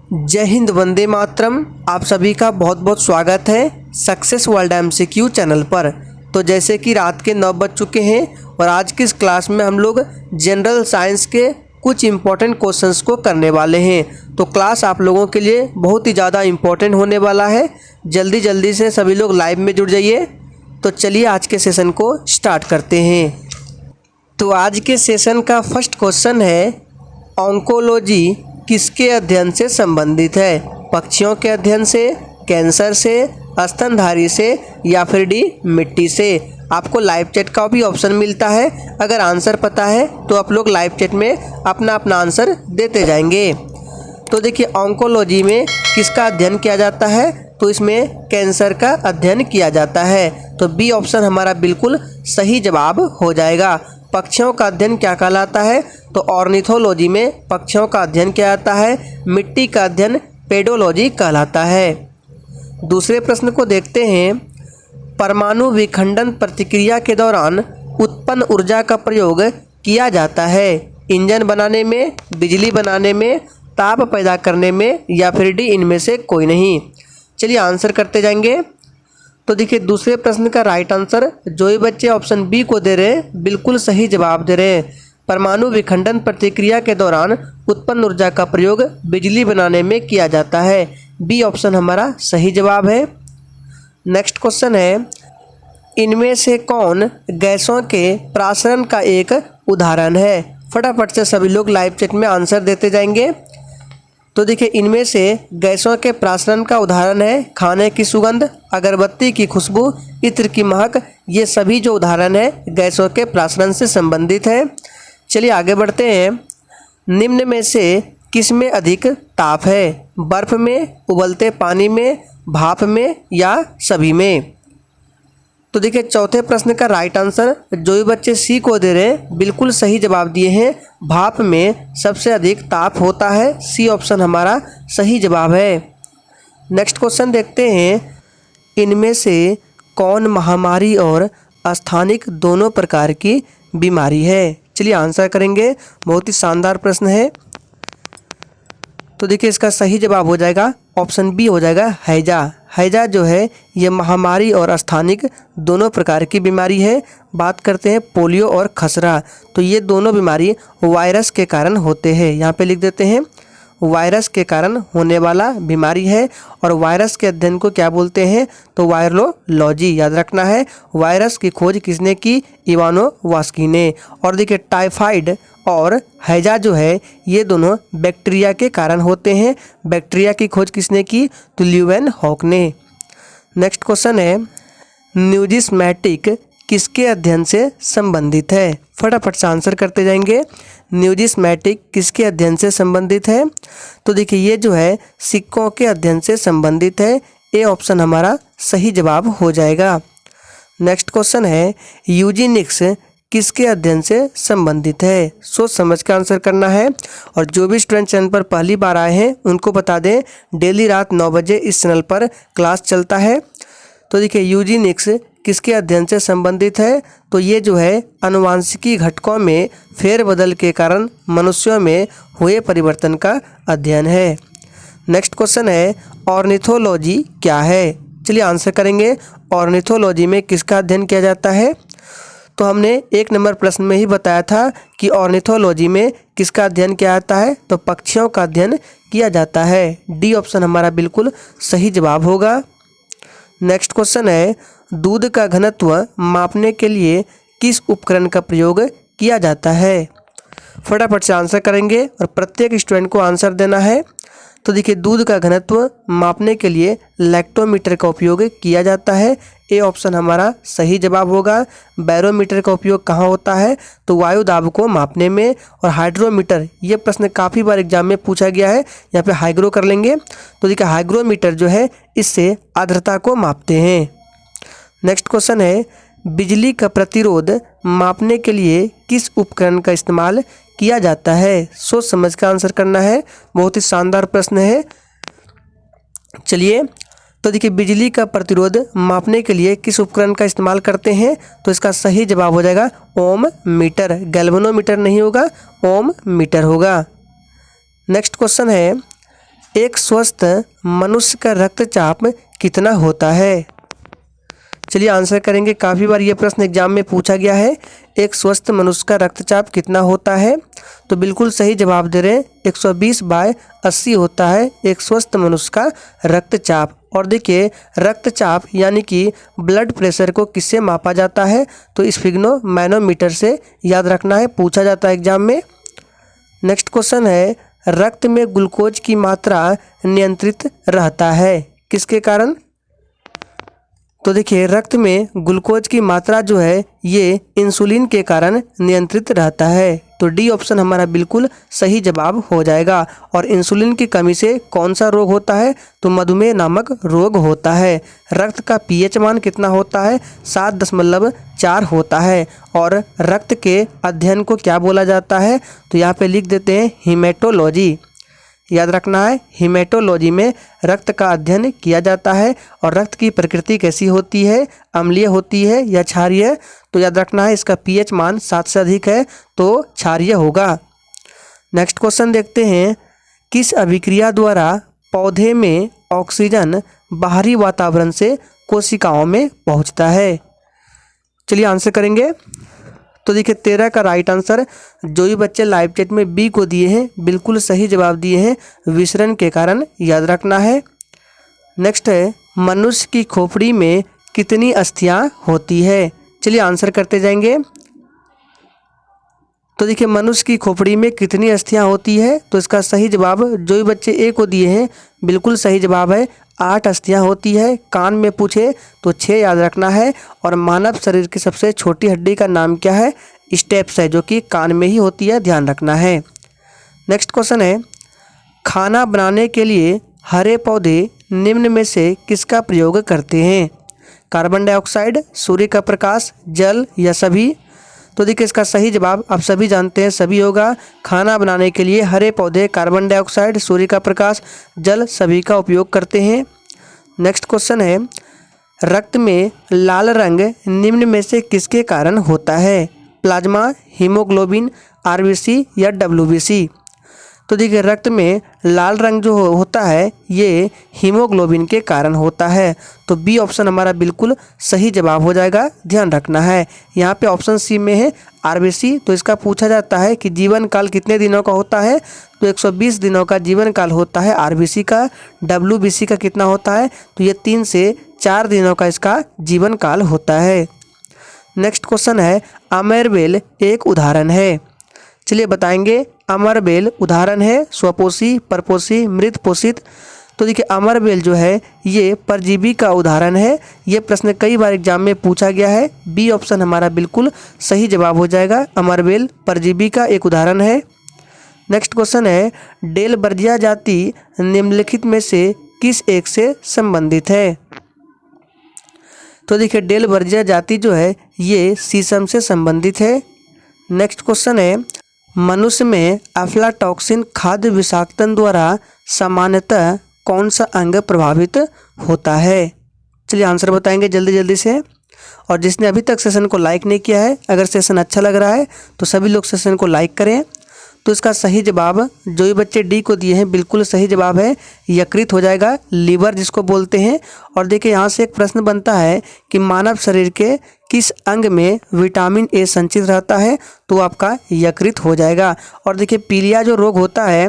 जय हिंद, वंदे मातरम। आप सभी का बहुत बहुत स्वागत है सक्सेस वर्ल्ड MCQ चैनल पर। तो जैसे कि रात के 9 बज चुके हैं और आज की इस क्लास में हम लोग जनरल साइंस के कुछ इम्पोर्टेंट क्वेश्चंस को करने वाले हैं। तो क्लास आप लोगों के लिए बहुत ही ज़्यादा इम्पोर्टेंट होने वाला है। जल्दी से सभी लोग लाइव में जुड़ जाइए। तो चलिए आज के सेशन को स्टार्ट करते हैं। तो आज के सेशन का फर्स्ट क्वेश्चन है, ऑन्कोलॉजी किसके अध्ययन से संबंधित है? पक्षियों के अध्ययन से, कैंसर से, स्तनधारी से या फिर डी मिट्टी से? आपको लाइव चैट का भी ऑप्शन मिलता है। अगर आंसर पता है तो आप लोग लाइव चैट में अपना आंसर देते जाएंगे। तो देखिए, ऑन्कोलॉजी में किसका अध्ययन किया जाता है? तो इसमें कैंसर का अध्ययन किया जाता है। तो बी ऑप्शन हमारा बिल्कुल सही जवाब हो जाएगा। पक्षियों का अध्ययन क्या कहलाता है? तो ऑर्निथोलॉजी में पक्षियों का अध्ययन किया जाता है। मिट्टी का अध्ययन पेडोलॉजी कहलाता है। दूसरे प्रश्न को देखते हैं, परमाणु विखंडन प्रतिक्रिया के दौरान उत्पन्न ऊर्जा का प्रयोग किया जाता है इंजन बनाने में, बिजली बनाने में, ताप पैदा करने में या फिर डी इनमें से कोई नहीं? चलिए आंसर करते जाएंगे। तो देखिए, दूसरे प्रश्न का राइट आंसर जो ही बच्चे ऑप्शन बी को दे रहे हैं बिल्कुल सही जवाब दे रहे हैं। परमाणु विखंडन प्रतिक्रिया के दौरान उत्पन्न ऊर्जा का प्रयोग बिजली बनाने में किया जाता है। बी ऑप्शन हमारा सही जवाब है। नेक्स्ट क्वेश्चन है, इनमें से कौन गैसों के प्रासरण का एक उदाहरण है? फटाफट से सभी लोग लाइव चैट में आंसर देते जाएंगे। तो देखिए, इनमें से गैसों के प्रासरण का उदाहरण है खाने की सुगंध, अगरबत्ती की खुशबू, इत्र की महक। ये सभी जो उदाहरण है गैसों के प्रासरण से संबंधित है। चलिए आगे बढ़ते हैं। निम्न में से किसमें अधिक ताप है? बर्फ में, उबलते पानी में, भाप में या सभी में? तो देखिए, चौथे प्रश्न का राइट आंसर जो भी बच्चे सी को दे रहे हैं बिल्कुल सही जवाब दिए हैं। भाप में सबसे अधिक ताप होता है। सी ऑप्शन हमारा सही जवाब है। नेक्स्ट क्वेश्चन देखते हैं, इनमें से कौन महामारी और स्थानिक दोनों प्रकार की बीमारी है? चलिए आंसर करेंगे। बहुत ही शानदार प्रश्न है। तो देखिए, इसका सही जवाब हो जाएगा ऑप्शन बी हो जाएगा हैजा। हैजा जो है ये महामारी और स्थानिक दोनों प्रकार की बीमारी है। बात करते हैं पोलियो और खसरा। तो ये दोनों बीमारी वायरस के कारण होते हैं। यहाँ पे लिख देते हैं, वायरस के कारण होने वाला बीमारी है। और वायरस के अध्ययन को क्या बोलते हैं? तो वायरोलॉजी। याद रखना है। वायरस की खोज किसने की? इवानोवास्की ने। और देखिए, टाइफाइड और हैजा जो है ये दोनों बैक्टीरिया के कारण होते हैं। बैक्टीरिया की खोज किसने की? तो ल्यूवेनहॉक ने। नेक्स्ट क्वेश्चन है, न्यूजिस्मैटिक किसके अध्ययन से संबंधित है? फटाफट से आंसर करते जाएंगे। न्यूजिस्मैटिक किसके अध्ययन से संबंधित है? तो देखिए, ये जो है सिक्कों के अध्ययन से संबंधित है। ए ऑप्शन हमारा सही जवाब हो जाएगा। नेक्स्ट क्वेश्चन है, यूजीनिक्स किसके अध्ययन से संबंधित है? सोच समझ कर आंसर करना है। और जो भी स्टूडेंट चैनल पर पहली बार आए हैं उनको बता दें, डेली रात 9 बजे इस चैनल पर क्लास चलता है। तो देखिए, यूजीनिक्स किसके अध्ययन से संबंधित है? तो ये जो है आनुवांशिकी घटकों में फेरबदल के कारण मनुष्यों में हुए परिवर्तन का अध्ययन है। नेक्स्ट क्वेश्चन है, ऑर्निथोलॉजी क्या है? चलिए आंसर करेंगे। ऑर्निथोलॉजी में किसका अध्ययन किया जाता है? तो हमने 1 नंबर प्रश्न में ही बताया था कि ऑर्निथोलॉजी में किसका अध्ययन किया जाता है? तो पक्षियों का अध्ययन किया जाता है। डी ऑप्शन हमारा बिल्कुल सही जवाब होगा। नेक्स्ट क्वेश्चन है, दूध का घनत्व मापने के लिए किस उपकरण का प्रयोग किया जाता है? फटाफट से आंसर करेंगे और प्रत्येक स्टूडेंट को आंसर देना है। तो देखिए, दूध का घनत्व मापने के लिए लैक्टोमीटर का उपयोग किया जाता है। ए ऑप्शन हमारा सही जवाब होगा। बैरोमीटर का उपयोग कहाँ होता है? तो वायु दाब को मापने में। और हाइड्रोमीटर, ये प्रश्न काफ़ी बार एग्जाम में पूछा गया है। यहाँ पे हाइग्रो कर लेंगे। तो देखिए, हाइग्रोमीटर जो है इससे आर्द्रता को मापते हैं। नेक्स्ट क्वेश्चन है, बिजली का प्रतिरोध मापने के लिए किस उपकरण का इस्तेमाल किया जाता है? सोच समझ कर आंसर करना है। बहुत ही शानदार प्रश्न है। चलिए, तो देखिए, बिजली का प्रतिरोध मापने के लिए किस उपकरण का इस्तेमाल करते हैं? तो इसका सही जवाब हो जाएगा ओम मीटर। गैल्वेनोमीटर नहीं होगा, ओम मीटर होगा। नेक्स्ट क्वेश्चन है, एक स्वस्थ मनुष्य का रक्तचाप कितना होता है? चलिए आंसर करेंगे। काफ़ी बार ये प्रश्न एग्जाम में पूछा गया है, एक स्वस्थ मनुष्य का रक्तचाप कितना होता है? तो बिल्कुल सही जवाब दे रहे हैं, 120/80 होता है एक स्वस्थ मनुष्य का रक्तचाप। और देखिए रक्तचाप यानी कि ब्लड प्रेशर को किससे मापा जाता है? तो स्फिग्नोमैनोमीटर से, याद रखना है, पूछा जाता है एग्जाम में। नेक्स्ट क्वेश्चन है, रक्त में ग्लूकोज की मात्रा नियंत्रित रहता है किसके कारण? तो देखिए रक्त में ग्लूकोज की मात्रा जो है ये इंसुलिन के कारण नियंत्रित रहता है। तो डी ऑप्शन हमारा बिल्कुल सही जवाब हो जाएगा। और इंसुलिन की कमी से कौन सा रोग होता है? तो मधुमेह नामक रोग होता है। रक्त का पीएच मान कितना होता है? 7.4 होता है। और रक्त के अध्ययन को क्या बोला जाता है? तो यहाँ पे लिख देते हैं हीमेटोलॉजी। याद रखना है, हीमेटोलॉजी में रक्त का अध्ययन किया जाता है। और रक्त की प्रकृति कैसी होती है? अम्लीय होती है या क्षारीय? तो याद रखना है इसका पीएच मान 7 से अधिक है तो क्षारीय होगा। नेक्स्ट क्वेश्चन देखते हैं, किस अभिक्रिया द्वारा पौधे में ऑक्सीजन बाहरी वातावरण से कोशिकाओं में पहुंचता है? चलिए आंसर करेंगे। तो देखिए 13 का राइट आंसर जो भी बच्चे लाइव चैट में बी को दिए हैं बिल्कुल सही जवाब दिए हैं, विसरण के कारण, याद रखना है। नेक्स्ट है, मनुष्य की खोपड़ी में कितनी अस्थियां होती है? चलिए आंसर करते जाएंगे। तो देखिए मनुष्य की खोपड़ी में कितनी अस्थियां होती है? तो इसका सही जवाब जो भी बच्चे ए को दिए हैं बिल्कुल सही जवाब है, 8 अस्थियां होती है। कान में पूछे तो 6 याद रखना है। और मानव शरीर की सबसे छोटी हड्डी का नाम क्या है? स्टेप्स है, जो कि कान में ही होती है, ध्यान रखना है। नेक्स्ट क्वेश्चन है, खाना बनाने के लिए हरे पौधे निम्न में से किसका प्रयोग करते हैं? कार्बन डाइऑक्साइड, सूर्य का प्रकाश, जल या सभी? तो देखिए इसका सही जवाब आप सभी जानते हैं, सभी होगा। खाना बनाने के लिए हरे पौधे कार्बन डाइऑक्साइड, सूर्य का प्रकाश, जल सभी का उपयोग करते हैं। नेक्स्ट क्वेश्चन है, रक्त में लाल रंग निम्न में से किसके कारण होता है? प्लाज्मा, हीमोग्लोबिन, आरबीसी या डब्ल्यूबीसी? तो देखिए रक्त में लाल रंग जो होता है ये हीमोग्लोबिन के कारण होता है। तो बी ऑप्शन हमारा बिल्कुल सही जवाब हो जाएगा, ध्यान रखना है। यहाँ पे ऑप्शन सी में है आरबीसी। तो इसका पूछा जाता है कि जीवन काल कितने दिनों का होता है? तो 120 दिनों का जीवन काल होता है आरबीसी का। डब्ल्यूबीसी का कितना होता है? तो ये 3 से 4 दिनों का इसका जीवन काल होता है। नेक्स्ट क्वेश्चन है, अमरबेल एक उदाहरण है। चलिए बताएंगे। अमरबेल उदाहरण है स्वपोषी, परपोषी, मृत पोषित? तो देखिए अमरबेल जो है ये परजीवी का उदाहरण है। ये प्रश्न कई बार एग्जाम में पूछा गया है। बी ऑप्शन हमारा बिल्कुल सही जवाब हो जाएगा, अमरबेल परजीवी का एक उदाहरण है। नेक्स्ट क्वेश्चन है, डेलबर्जिया जाति निम्नलिखित में से किस एक से संबंधित है? तो देखिए डेलबर्जिया जाति जो है ये शीशम से संबंधित है। नेक्स्ट क्वेश्चन है, मनुष्य में अफ्लाटॉक्सिन खाद्य विषाक्तन द्वारा सामान्यतः कौन सा अंग प्रभावित होता है? चलिए आंसर बताएंगे जल्दी जल्दी से। और जिसने अभी तक सेशन को लाइक नहीं किया है, अगर सेशन अच्छा लग रहा है तो सभी लोग सेशन को लाइक करें। तो इसका सही जवाब जो भी बच्चे डी को दिए हैं बिल्कुल सही जवाब है, यकृत हो जाएगा, लीवर जिसको बोलते हैं। और देखिए यहाँ से एक प्रश्न बनता है कि मानव शरीर के किस अंग में विटामिन ए संचित रहता है? तो आपका यकृत हो जाएगा। और देखिए पीलिया जो रोग होता है,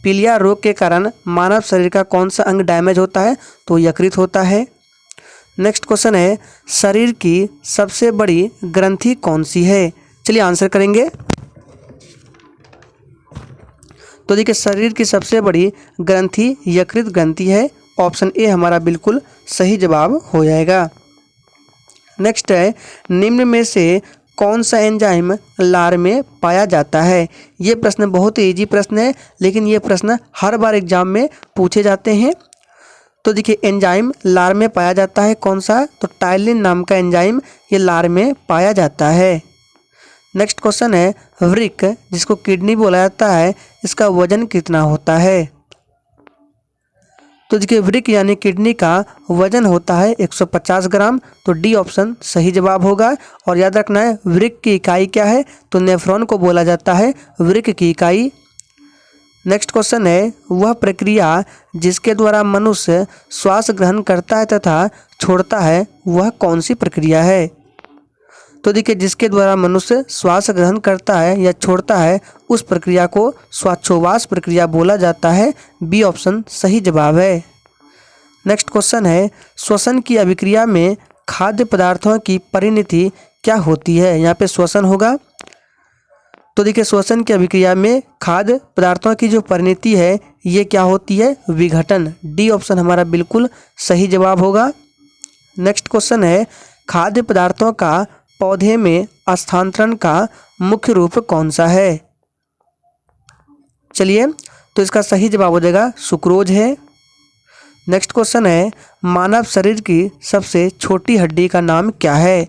पीलिया रोग के कारण मानव शरीर का कौन सा अंग डैमेज होता है? तो यकृत होता है। नेक्स्ट क्वेश्चन है, शरीर की सबसे बड़ी ग्रंथि कौन सी है? चलिए आंसर करेंगे। तो देखिए शरीर की सबसे बड़ी ग्रंथि यकृत ग्रंथि है, ऑप्शन ए हमारा बिल्कुल सही जवाब हो जाएगा। नेक्स्ट है, निम्न में से कौन सा एंजाइम लार में पाया जाता है? ये प्रश्न बहुत ही इजी प्रश्न है, लेकिन ये प्रश्न हर बार एग्जाम में पूछे जाते हैं। तो देखिए एंजाइम लार में पाया जाता है कौन सा? तो टाइलिन नाम का एंजाइम ये लार में पाया जाता है। नेक्स्ट क्वेश्चन है, वृक्क जिसको किडनी बोला जाता है इसका वजन कितना होता है? तो देखिए वृक्क यानी किडनी का वजन होता है 150 ग्राम। तो डी ऑप्शन सही जवाब होगा। और याद रखना है वृक्क की इकाई क्या है? तो नेफ्रॉन को बोला जाता है वृक्क की इकाई। नेक्स्ट क्वेश्चन है, वह प्रक्रिया जिसके द्वारा मनुष्य श्वास ग्रहण करता है तथा छोड़ता है वह कौन सी प्रक्रिया है? तो देखिए, जिसके द्वारा मनुष्य श्वास ग्रहण करता है या छोड़ता है उस प्रक्रिया को श्वासोच्छ्वास प्रक्रिया बोला जाता है। बी ऑप्शन सही जवाब है। नेक्स्ट क्वेश्चन है, श्वसन की अभिक्रिया में खाद्य पदार्थों की परिणति क्या होती है? यहाँ पे श्वसन होगा। तो देखिए, श्वसन की अभिक्रिया में खाद्य पदार्थों की जो परिणति है ये क्या होती है? विघटन। डी ऑप्शन हमारा बिल्कुल सही जवाब होगा। नेक्स्ट क्वेश्चन है, खाद्य पदार्थों का पौधे में स्थानांतरण का मुख्य रूप कौन सा है? चलिए, तो इसका सही जवाब हो जाएगा सुक्रोज है। नेक्स्ट क्वेश्चन है, मानव शरीर की सबसे छोटी हड्डी का नाम क्या है?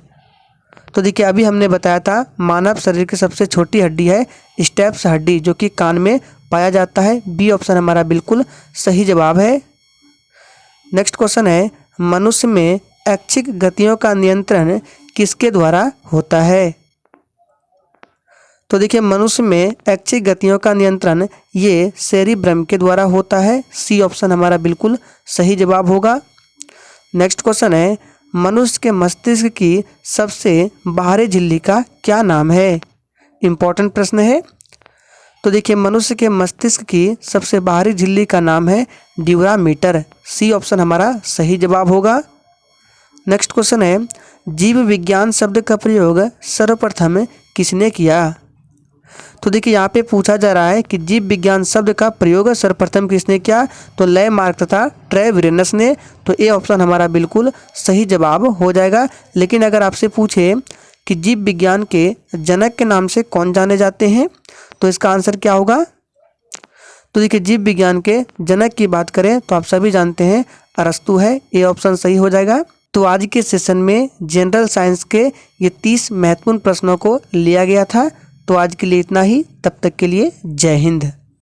तो देखिए, अभी हमने बताया था मानव शरीर की सबसे छोटी हड्डी है स्टेप्स हड्डी, जो कि कान में पाया जाता है। बी ऑप्शन हमारा बिल्कुल सही जवाब है। नेक्स्ट क्वेश्चन है, मनुष्य में ऐच्छिक गतियों का नियंत्रण किसके द्वारा होता है? तो देखिए, मनुष्य में ऐच्छिक गतियों का नियंत्रण ये सेरिब्रम के द्वारा होता है। सी ऑप्शन हमारा बिल्कुल सही जवाब होगा। नेक्स्ट क्वेश्चन है, मनुष्य के मस्तिष्क की सबसे बाहरी झिल्ली का क्या नाम है? इंपॉर्टेंट प्रश्न है। तो देखिए, मनुष्य के मस्तिष्क की सबसे बाहरी झिल्ली का नाम है ड्यूरामीटर। सी ऑप्शन हमारा सही जवाब होगा। नेक्स्ट क्वेश्चन है, जीव विज्ञान शब्द का प्रयोग सर्वप्रथम किसने किया? तो देखिए, यहाँ पे पूछा जा रहा है कि जीव विज्ञान शब्द का प्रयोग सर्वप्रथम किसने किया? तो लैमार्क तथा ट्रेविरनस ने। तो ए ऑप्शन हमारा बिल्कुल सही जवाब हो जाएगा। लेकिन अगर आपसे पूछे कि जीव विज्ञान के जनक के नाम से कौन जाने जाते हैं, तो इसका आंसर क्या होगा? तो देखिए, जीव विज्ञान के जनक की बात करें तो आप सभी जानते हैं अरस्तु है। ए ऑप्शन सही हो जाएगा। तो आज के सेशन में जनरल साइंस के ये 30 महत्वपूर्ण प्रश्नों को लिया गया था। तो आज के लिए इतना ही। तब तक के लिए जय हिंद।